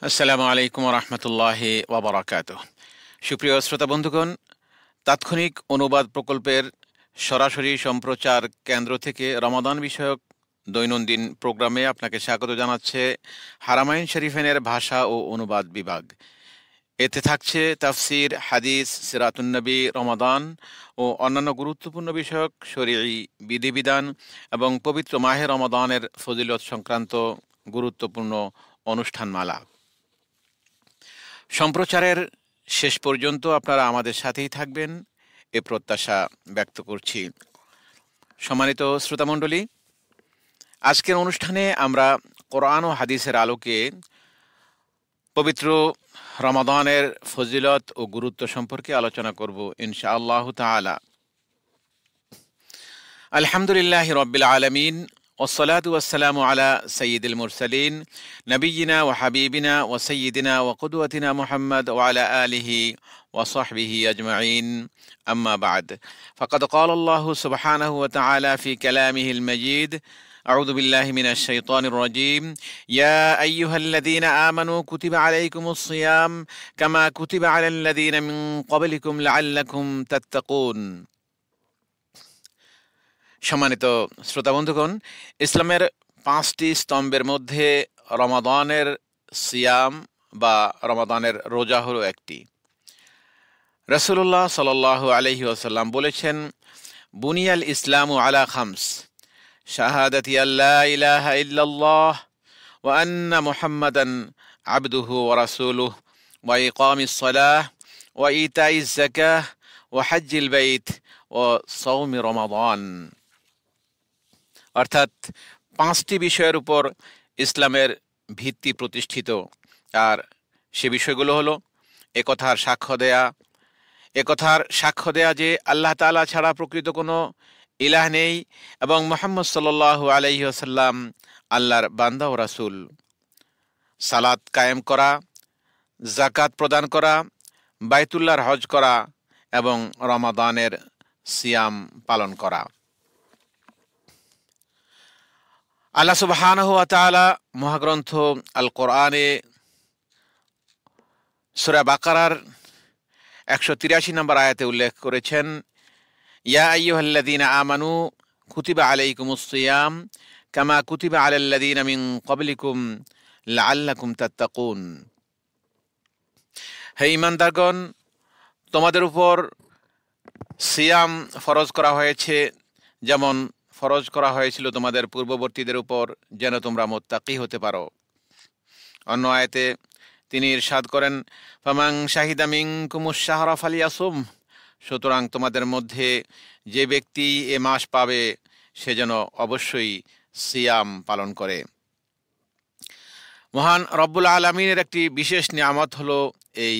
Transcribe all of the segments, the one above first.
আসসালামু আলাইকুম রহমতুল্লাহি ওয়াবারাকাতুহ। সুপ্রিয় শ্রোতা বন্ধুগণ, তাৎক্ষণিক অনুবাদ প্রকল্পের সরাসরি সম্প্রচার কেন্দ্র থেকে রমাদান বিষয়ক দৈনন্দিন প্রোগ্রামে আপনাকে স্বাগত জানাচ্ছে হারামাইন শরীফের ভাষা ও অনুবাদ বিভাগ। এতে থাকছে তাফসির, হাদিস, সিরাতুন নবী, রমাদান ও অন্যান্য গুরুত্বপূর্ণ বিষয়ক শরীঈ বিধিবিধান এবং পবিত্র মাহে রমাদানের ফজিলত সংক্রান্ত গুরুত্বপূর্ণ অনুষ্ঠানমালা। সম্প্রচারের শেষ পর্যন্ত আপনারা আমাদের সাথেই থাকবেন এ প্রত্যাশা ব্যক্ত করছি। সম্মানিত শ্রোতামণ্ডলী, আজকের অনুষ্ঠানে আমরা কোরআন ও হাদিসের আলোকে পবিত্র রমাদানের ফজিলত ও গুরুত্ব সম্পর্কে আলোচনা করব ইনশাআল্লাহু তাআলা। আলহামদুলিল্লাহি রাব্বিল আলামিন والصلاة والسلام على سيد المرسلين نبينا وحبيبنا وسيدنا وقدوتنا محمد وعلى آله وصحبه أجمعين. أما بعد، فقد قال الله سبحانه وتعالى في كلامه المجيد: أعوذ بالله من الشيطان الرجيم. يا أيها الذين آمنوا كتب عليكم الصيام كما كتب على الذين من قبلكم لعلكم تتقون. সম্মানিত শ্রোতা বন্ধুগণ, ইসলামের 5টি স্তম্ভের মধ্যে রমাদানের সিয়াম বা রমাদানের রোজা হলো একটি। রাসূলুল্লাহ সাল্লাল্লাহু আলাইহি ওয়াসাল্লাম বলেছেন, বুনিয়াল ইসলামু আলা খামস: শাহাদাতি আল্লা ইলাহা ইল্লাল্লাহ ওয়া আন্না মুহাম্মাদান আবদুহু ওয়া রাসূলুহু ওয়া ইকামিস সালাহ ওয়া ইতাইজ যাকাহ ওয়া হজ্জিল বাইত ওয়া সাওমি রমাদান। অর্থাৎ 5টি বিষয়ের উপর ইসলামের ভিত্তি প্রতিষ্ঠিত, আর সে বিষয়গুলো হলো একথার সাক্ষ্য দেয়া যে আল্লাহ তাআলা ছাড়া প্রকৃত কোনো ইলাহ নেই এবং মুহাম্মদ সাল্লাল্লাহু আলাইহি ওয়াসাল্লাম আল্লাহর বান্দা ও রাসূল, সালাত কায়েম করা, যাকাত প্রদান করা, বাইতুল্লাহর হজ করা এবং রমাদানের সিয়াম পালন করা। আল্লাহ সুবহানাহু ওয়া তাআলা মহাগ্রন্থ আল কোরআনে সূরা বাকারার 183 নম্বর আয়াতে উল্লেখ করেছেন, ইয়া আইয়ুহাল্লাযীনা আমানু কুতিবা আলাইকুমুস সিয়াম কামা কুতিবা আলাল্লাযীনা মিন ক্বাবলিকুম লাআল্লাকুম তাত্তাকুন। হে ঈমানদারগণ, তোমাদের উপর সিয়াম ফরজ করা হয়েছে যেমন ফরজ করা হয়েছিল তোমাদের পূর্ববর্তীদের উপর, যেন তোমরা মুত্তাকি হতে পারো। অন্য আয়াতে তিনি ইরশাদ করেন, ফামান শাহিদা মিনকুমুশ শাহরা ফালিয়াসুম, সুতরাং তোমাদের মধ্যে যে ব্যক্তি এ মাস পাবে সে যেন অবশ্যই সিয়াম পালন করে। মহান রব্বুল আলামিনের একটি বিশেষ নিয়ামত হলো এই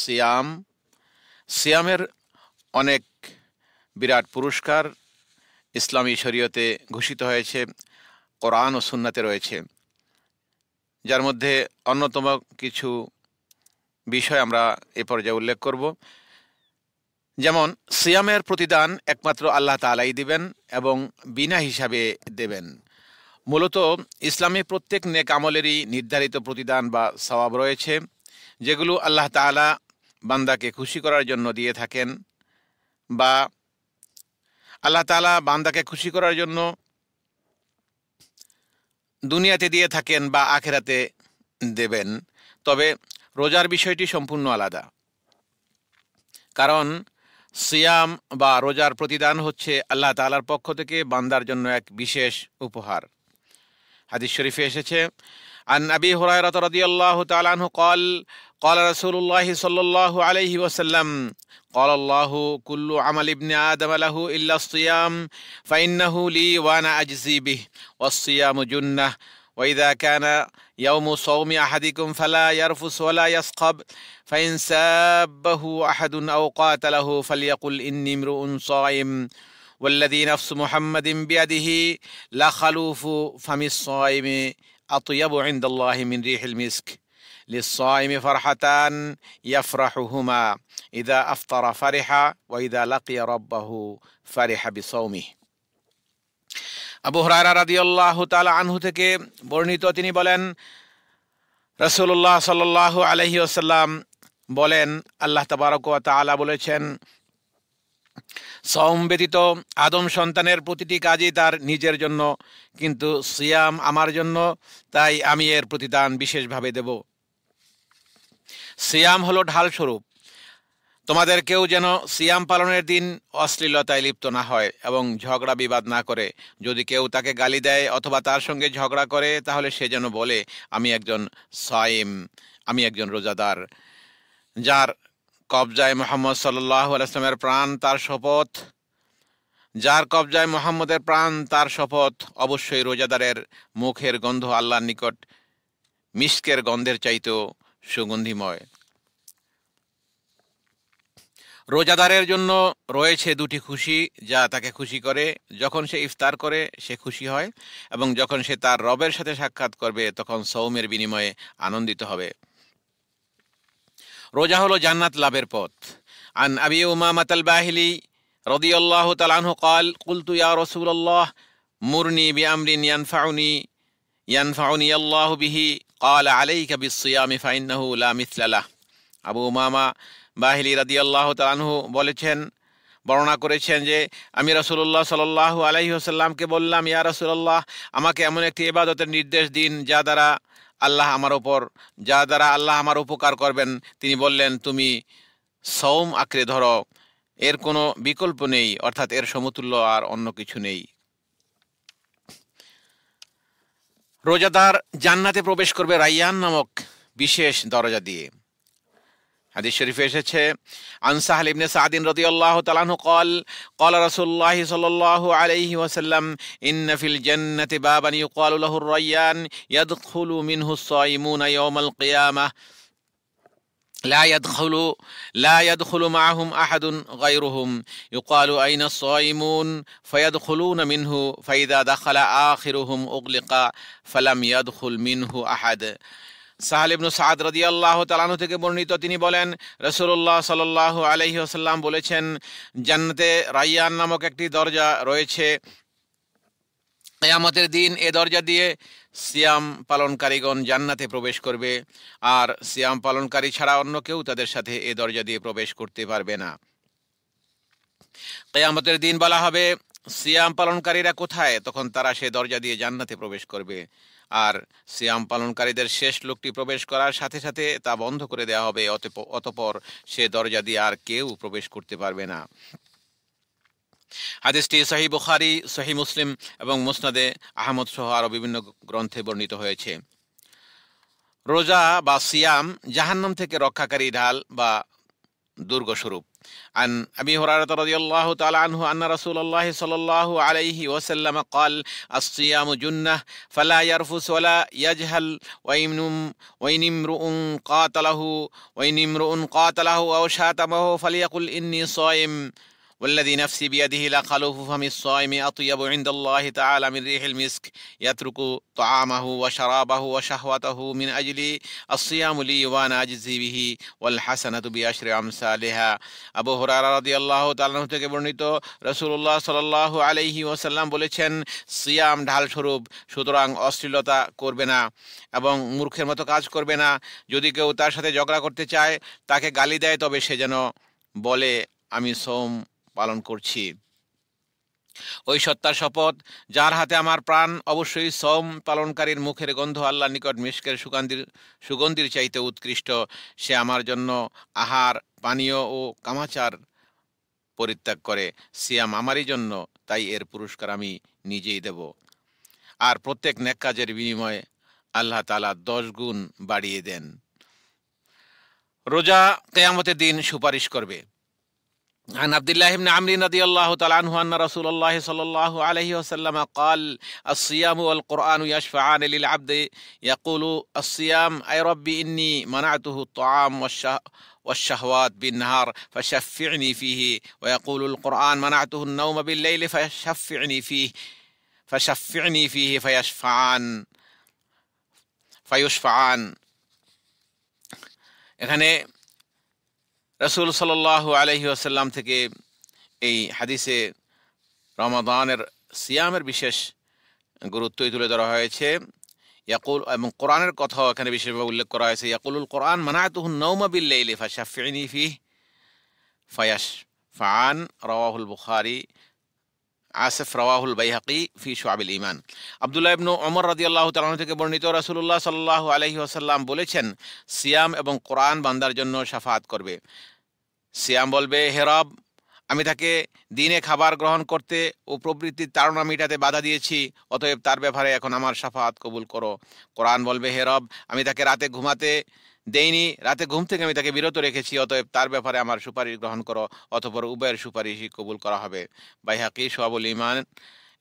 সিয়াম। সিয়ামের অনেক বিরাট পুরস্কার ইসলামী শরীয়তে ঘোষিত হয়েছে, কোরআন ও সুন্নাতে রয়েছে, যার মধ্যে অন্যতম কিছু বিষয় আমরা এ পর্যায়ে উল্লেখ করব। যেমন সিয়ামের প্রতিদান একমাত্র আল্লাহ তাআলাই দিবেন এবং বিনা হিসাবে দেবেন। মূলত ইসলামে প্রত্যেক নেক আমলেরই নির্ধারিত প্রতিদান বা সওয়াব রয়েছে, যেগুলো আল্লাহ তাআলা বান্দাকে খুশি করার জন্য দিয়ে থাকেন, বা আল্লাহ তাআলা বান্দাকে খুশি করার জন্য দুনিয়াতে দিয়ে থাকেন বা আখিরাতে দেবেন। তবে রোজার বিষয়টি সম্পূর্ণ আলাদা, কারণ সিয়াম বা রোজার প্রতিদান হচ্ছে আল্লাহ তাআলার পক্ষ থেকে বান্দার জন্য এক বিশেষ উপহার। হাদিস শরীফে এসেছে, আন আবি হুরায়রা রাদিয়াল্লাহু তাআলা আনহু قال قال رسول الله صلى الله عليه وسلم قال الله كل عمل ابن آدم له إلا الصيام فإنه لي وأنا أجزي به والصيام جنة وإذا كان يوم صوم أحدكم فلا يرفث ولا يصخب فإن سابه أحد أو قاتله فليقل إني امرؤ صائم والذي نفس محمد بيده لخلوف فم الصائم أطيب عند الله من ريح المسك للصائم فرحتان يفرحهما إذا أفطر فرح وإذا لقي ربه فرح بصومه। আবু হুরায়রা রাদিয়াল্লাহু তাআলা আনহু থেকে বর্ণিত, তিনি বলেন, রাসূলুল্লাহ সাল্লাল্লাহু আলাইহি ওয়াসাল্লাম বলেন, আল্লাহ তাবারক ওয়া তাআলা বলেছেন, সওম ব্যতীত আদম সন্তানের প্রতিটি কাজই তার নিজের জন্য, কিন্তু সিয়াম আমার জন্য, তাই আমি এর প্রতিদান বিশেষভাবে দেব। সিয়াম হলো ঢাল স্বরূপ। তোমাদের কেউ যেন সিয়াম পালনের দিন অশ্লীলতায় লিপ্ত না হয় এবং ঝগড়া বিবাদ না করে। যদি কেউ তাকে গালি দেয় অথবা তার সঙ্গে ঝগড়া করে, তাহলে সে যেন বলে, আমি একজন সাইম, আমি একজন রোজাদার। যার কবজায় মুহাম্মদ সাল্লাল্লাহু আলাইহি ওয়াসাল্লামের প্রাণ, তার শপথ, যার কবজায় মুহাম্মদের প্রাণ তার শপথ, অবশ্যই রোজাদারের মুখের গন্ধ আল্লাহর নিকট মিস্কের গন্ধের চাইতেও সুগন্ধিময়। রোজাদারের জন্য রয়েছে দুটি খুশি, যা তাকে খুশি করে। যখন সে ইফতার করে সে খুশি হয়, এবং যখন সে তার রবের সাথে সাক্ষাৎ করবে তখন সওমের বিনিময়ে আনন্দিত হবে। রোজা হলো জান্নাত লাভের পথ। আন আবি উমামাহ আল বাহিলি রাদিয়াল্লাহু তাআলা আনহু قال قلت يا رسول الله مرني بأمر ينفعني الله به قال عليك بالصيام فإنه لا مثل له। আবু উমামা বাহিলি রাদিয়াল্লাহু তাআলা আনহু বর্ণনা করেছেন যে, আমি রাসূলুল্লাহ সাল্লাল্লাহু আলাইহি ওয়াসাল্লামকে বললাম, ইয়া রাসূলুল্লাহ, আমাকে এমন একটি ইবাদতের নির্দেশ দিন যা দ্বারা আল্লাহ আমার উপকার করবেন। তিনি বললেন, তুমি সওম আঁকড়ে ধরো, এর কোনো বিকল্প নেই, অর্থাৎ এর সমতুল্য আর অন্য কিছু নেই। রোজাদার জান্নাতে প্রবেশ করবে রাইয়ান নামক বিশেষ দরজা দিয়ে। হাদিস শরীফে এসেছে, আন সাহল ইবনে সাদ রাদিয়াল্লাহু তাআলা আনহু قال قال رسول الله صلى الله عليه وسلم إن في الجنة بابا يقال له الريان يدخل منه الصائمون يوم القيامة لا يدخل معهم أحد غيرهم يقال أين الصائمون فيدخلون منه فإذا دخل آخرهم أغلق فلم يدخل منه أحد। সাহল ইবনে সাদ রাদিয়াল্লাহু তাআলা আনহু থেকে বর্ণিত, তিনি বলেন, রাসূলুল্লাহ সাল্লাল্লাহু আলাইহি ওয়াসাল্লাম বলেছেন, জান্নাতে রাইয়ান নামক একটি দরজা রয়েছে। কিয়ামতের দিন এ দরজা দিয়ে সিয়াম পালনকারীগণ জান্নাতে প্রবেশ করবে, আর সিয়াম পালনকারী ছাড়া অন্য কেউ তাদের সাথে এ দরজা দিয়ে প্রবেশ করতে পারবে না। কিয়ামতের দিন বলা হবে, সিয়াম পালনকারীরা কোথায়? তখন তারা সে দরজা দিয়ে জান্নাতে প্রবেশ করবে, আর সিয়াম পালনকারীদের শেষ লোকটি প্রবেশ করার সাথে সাথে তা বন্ধ করে দেওয়া হবে। অতঃপর সে দরজা দিয়ে আর কেউ প্রবেশ করতে পারবে না। হাদিসটি সহিহ বুখারী, সহিহ মুসলিম এবং মুসনাদে আহমদ সহ আরও বিভিন্ন গ্রন্থে বর্ণিত হয়েছে। রোজা বা সিয়াম জাহান্নাম থেকে রক্ষাকারী ঢাল বা দুর্গস্বরূপ। عن أبي هريرة رضي الله تعالى عنه أن رسول الله صلى الله عليه وسلم قال الصيام جنة فلا يرفث ولا يجهل وإن امرؤ قاتله أو شاتمه فليقل إني صائم والذي نفسي بيده لخلوف فم الصائم أطيب عند الله تعالى من ريح المسك يترك طعامه وشرابه وشهوته من أجل الصيام لي وأنا أجزي به والحسنة بعشر أمثالها। আবু হুরায়রা রাদিয়াল্লাহু তাআলা আনহু থেকে বর্ণিত, রাসূলুল্লাহ সাল্লাল্লাহু আলাইহি ওয়াসাল্লাম বলেছেন, সিয়াম ঢাল স্বরূপ, সুতরাং অশ্লীলতা করবে না এবং মূর্খের মতো কাজ করবে না। যদি কেউ তার সাথে ঝগড়া করতে চায়, তাকে গালি দেয়, তবে সে যেন বলে, আমি সওম পালন করছি। ওই সত্তার শপথ, যার হাতে আমার প্রাণ, অবশ্যই সওম পালনকারীর মুখের গন্ধ আল্লাহর নিকট মিস্কের সুগন্ধির চাইতে উৎকৃষ্ট। সে আমার জন্য আহার, পানীয় ও কামাচার পরিত্যাগ করে। সিয়াম আমারই জন্য, তাই এর পুরস্কার আমি নিজেই দেব। আর প্রত্যেক নেক কাজের বিনিময়ে আল্লাহ তাআলা 10 গুণ বাড়িয়ে দেন। রোজা কিয়ামতের দিন সুপারিশ করবে। عن عبد الله بن عمرو رضي الله تعالى عنه أن رسول الله صلى الله عليه وسلم قال الصيام والقرآن يشفعان للعبد يقول الصيام أي ربي إني منعته الطعام والشهوات بالنهار فشفعني فيه ويقول القرآن منعته النوم بالليل فشفعني فيه فيشفعان এখানে রাসূল সাল্লাল্লাহু আলাইহি ওয়াসাল্লাম থেকে এই হাদিসে রমাদানের সিয়ামের বিশেষ গুরুত্বই তুলে ধরা হয়েছে। ইয়াকুল, এবং কোরআনের কথাও এখানে বিশেষভাবে উল্লেখ করা হয়েছে, ইয়াকুলুল কোরআন মানাতুহুন নাওমা বিল-লাইলি ফাশাফি'নি ফিহি ফায়াশফা'আন, রাওয়াহুল বুখারী, আসিফ রাওয়াহুল বাইহাকি ফি শুআবিল ঈমান। আব্দুল্লাহ ইবনে ওমর রাদিয়াল্লাহু তাআলা আনহু থেকে বর্ণিত, রাসূলুল্লাহ সাল্লাল্লাহু আলাইহি ওয়াসাল্লাম বলেছেন, সিয়াম এবং কোরআন বান্দার জন্য শাফাআত করবে। সিয়াম বলবে, হে রব, আমি তাকে দিনে খাবার গ্রহণ করতে ও প্রবৃত্তির তাড়না মেটাতে বাধা দিয়েছি, অতএব তার ব্যাপারে এখন আমার শাফাআত কবুল করো। কোরআন বলবে, হে রব, আমি তাকে রাতে ঘুমাতে দেইনি, রাতে ঘুম থেকে আমি তাকে বিরত রেখেছি, অতএব তার ব্যাপারে আমার সুপারিশ গ্রহণ করো, অতঃপর উভয়ের সুপারিশই কবুল করা হবে। বাইহাকি শুআবুল ঈমান,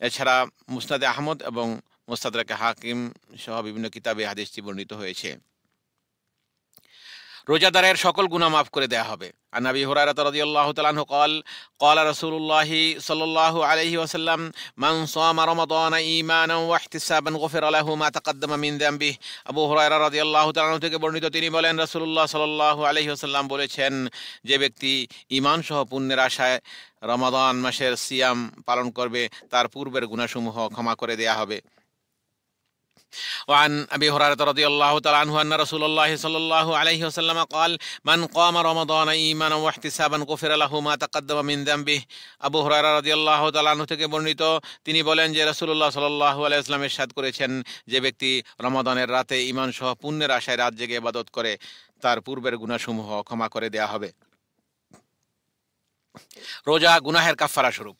এছাড়া মুসনাদে আহমদ এবং মুস্তাদরাকে হাকিম সহ বিভিন্ন কিতাবে হাদিসটি বর্ণিত হয়েছে। রোজাদারের সকল গুনাহ মাফ করে দেয়া হবে। আন আবি হুরায়রা রাদিয়াল্লাহু তাআলা আনহু قال قال رسول الله صلى الله عليه وسلم من صام رمضان ঈমানা ওয়া ইহতিসাবান গুফিরা লাহু মা তাকাদ্দামা মিন যামবিহি। আবু হুরায়রা রাদিয়াল্লাহু তাআলা আনহু থেকে বর্ণিত, তিনি বলেন, রাসূলুল্লাহ সাল্লাল্লাহু আলাইহি ওয়াসাল্লাম বলেছেন, যে ব্যক্তি ঈমান সহ পুণ্যের আশায় রমাদান মাসের সিয়াম পালন করবে, তার পূর্বের গুনাহসমূহ ক্ষমা করে দেয়া হবে। وعن أبي هريرة رضي الله تعالى عنه أن رسول الله صلى الله عليه وسلم قال من قام رمضان إيمانا واحتسابا غفر له ما تقدم من ذنبه। আবু হুরায়রা রাদিয়াল্লাহু তাআলা আনহু থেকে বর্ণিত, তিনি বলেন যে রাসূলুল্লাহ সাল্লাল্লাহু আলাইহি ওয়াসাল্লাম ইরশাদ করেছেন, যে ব্যক্তি রমাদানের রাতে ঈমান সহ পুণ্যের আশায় রাত জেগে ইবাদত করে, তার পূর্বের গুনাহসমূহ ক্ষমা করে দেয়া হবে। রোজা গুনাহের কাফফারা স্বরূপ।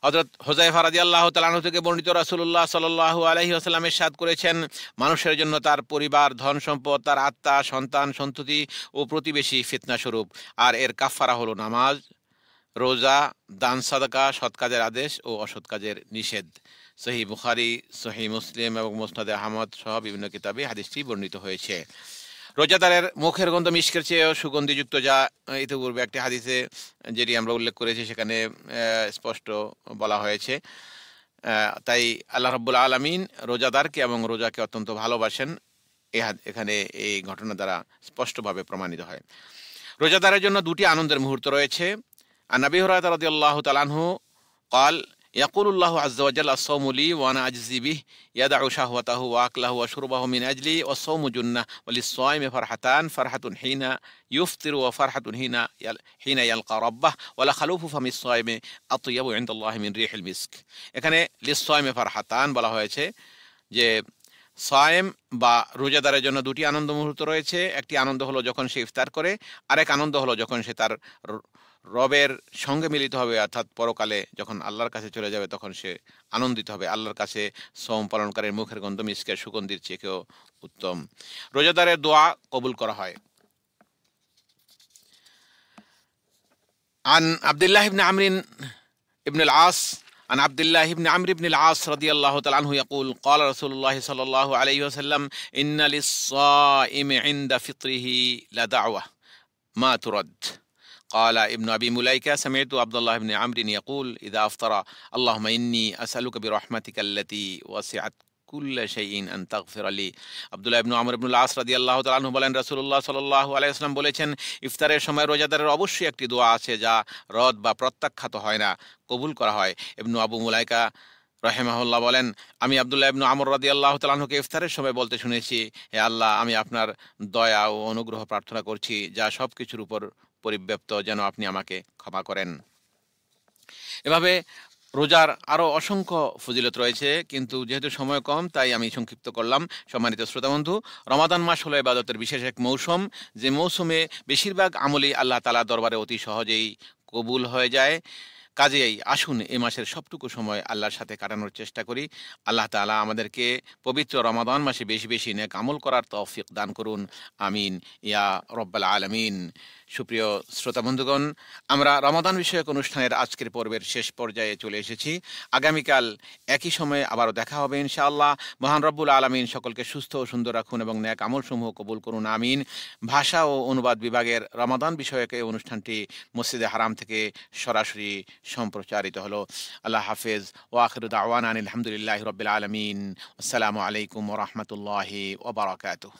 হযরত হুযায়ফা রাদিয়াল্লাহু তাআলা আনহু থেকে বর্ণিত, রাসূলুল্লাহ সাল্লাল্লাহু আলাইহি ওয়াসাল্লাম ইরশাদ করেছেন, মানুষের জন্য তার পরিবার, ধন সম্পদ, তার আত্মা, সন্তান, সন্ততি ও প্রতিবেশী ফিতনা স্বরূপ, আর এর কাফফারা হলো নামাজ, রোজা, দান সাদাকা, সৎ কাজের আদেশ ও অসৎ কাজের নিষেধ। সহিহ বুখারী, সহিহ মুসলিম এবং মুসনাদে আহমদ সহ বিভিন্ন কিতাবে হাদিসটি বর্ণিত হয়েছে। রোজাদারের মুখের গন্ধ মিশকের চেয়েও সুগন্ধিযুক্ত, যা ইতিপূর্বে একটি হাদিসে যেটি আমরা উল্লেখ করেছি সেখানে স্পষ্ট বলা হয়েছে। তাই আল্লাহ রাব্বুল আলামিন রোজাদারকে এবং রোজাকে অত্যন্ত ভালোবাসেন, এখানে এই ঘটনা দ্বারা স্পষ্টভাবে প্রমাণিত হয়। রোজাদারের জন্য দুটি আনন্দের মুহূর্ত রয়েছে। আন আবি হুরায়রা রাদিয়াল্লাহু তাআলা আনহু قال يقول الله عز وجل الصوم لي وأنا أجزي به يدع شهوته وأكله وشربه من أجلي والصوم جنة وللصائم فرحتان فرحة حين يفطر وفرحة حين يلقى ربه ولخلوف فم الصائم أطيب عند الله من ريح المسك। এখানে লিসসাইমে ফারহাতান বলা হয়েছে যে সায়েম বা রোজাদারের জন্য দুটি আনন্দ মুহূর্ত রয়েছে। একটি আনন্দ হলো যখন সে ইফতার করে, আরেক আনন্দ হলো যখন সে তার রবের সঙ্গে মিলিত হবে, অর্থাৎ পরকালে যখন আল্লাহর কাছে চলে যাবে তখন সে আনন্দিত হবে। আল্লাহর কাছে সওম পালনকারীর মুখের গন্ধ মিসকের সুগন্ধির চেয়েও উত্তম। রোজাদারের দোয়া কবুল করা হয়। আন আব্দুল্লাহ ইবনে আমর ইবনে আল-আস عن عبد الله بن عمرو بن العاص رضي الله تعالى عنه يقول قال رسول الله صلى الله عليه وسلم إن للصائم عند فطره لدعوة ما ترد। قال ابن أبي مليكة سمعت عبد الله بن عمرو يقول إذا أفطر اللهم إني أسألك برحمتك التي وسعت কুল্লা শাইইন আন তাগফির লি। আব্দুল্লাহ ইবনে আমর ইবনুল আস রাদিয়াল্লাহু তাআলা আনহু বলেন, রাসূলুল্লাহ সাল্লাল্লাহু আলাইহি ওয়াসাল্লাম বলেছেন, ইফতারের সময় রোজাদারের অবশ্যই একটি দোয়া আছে যা রদ বা প্রত্যাখ্যাত হয় না, কবুল করা হয়। ইবনু আবু মুলাইকা রাহিমাহুল্লাহ বলেন, আমি আব্দুল্লাহ ইবনে আমর রাদিয়াল্লাহু তাআলা আনহুকে ইফতারের সময় বলতে শুনেছি, হে আল্লাহ, আমি আপনার দয়া ও অনুগ্রহ প্রার্থনা করছি যা সবকিছুর উপর পরিব্যাপ্ত, যেন আপনি আমাকে ক্ষমা করেন। এভাবে রোজার আরও অসংখ্য ফজিলত রয়েছে, কিন্তু যেহেতু সময় কম তাই আমি সংক্ষিপ্ত করলাম। সম্মানিত শ্রোতাবন্ধু, রমাদান মাস হলো ইবাদতের বিশেষ এক মৌসুম, যে মৌসুমে বেশিরভাগ আমলই আল্লাহ তাআলার দরবারে অতি সহজেই কবুল হয়ে যায়। কাজেই আসুন এ মাসের সবটুকু সময় আল্লাহর সাথে কাটানোর চেষ্টা করি। আল্লাহ তাআলা আমাদেরকে পবিত্র রমাদান মাসে বেশি বেশি নেক আমল করার তৌফিক দান করুন, আমিন ইয়া রব্বাল আলামিন। সুপ্রিয় শ্রোতা বন্ধুগণ, আমরা রমাদান বিষয়ক অনুষ্ঠানের আজকের পর্বের শেষ পর্যায়ে চলে এসেছি। আগামীকাল একই সময়ে আবারও দেখা হবে ইনশাআল্লাহ। মহান রব্বুল আলামিন সকলকে সুস্থ ও সুন্দর রাখুন এবং নেক আমলসমূহ কবুল করুন, আমিন। ভাষা ও অনুবাদ বিভাগের রমাদান বিষয়ক এই অনুষ্ঠানটি মসজিদে হারাম থেকে সরাসরি সম্প্রচারিত হলো। আল্লাহ হাফেজ। ওয়া আখিরু দাওয়ানা আনিল হামদুলিল্লাহি রাব্বিল আলামিন। আসসালামু আলাইকুম ওয়া রাহমাতুল্লাহি ওয়া বারাকাতুহু।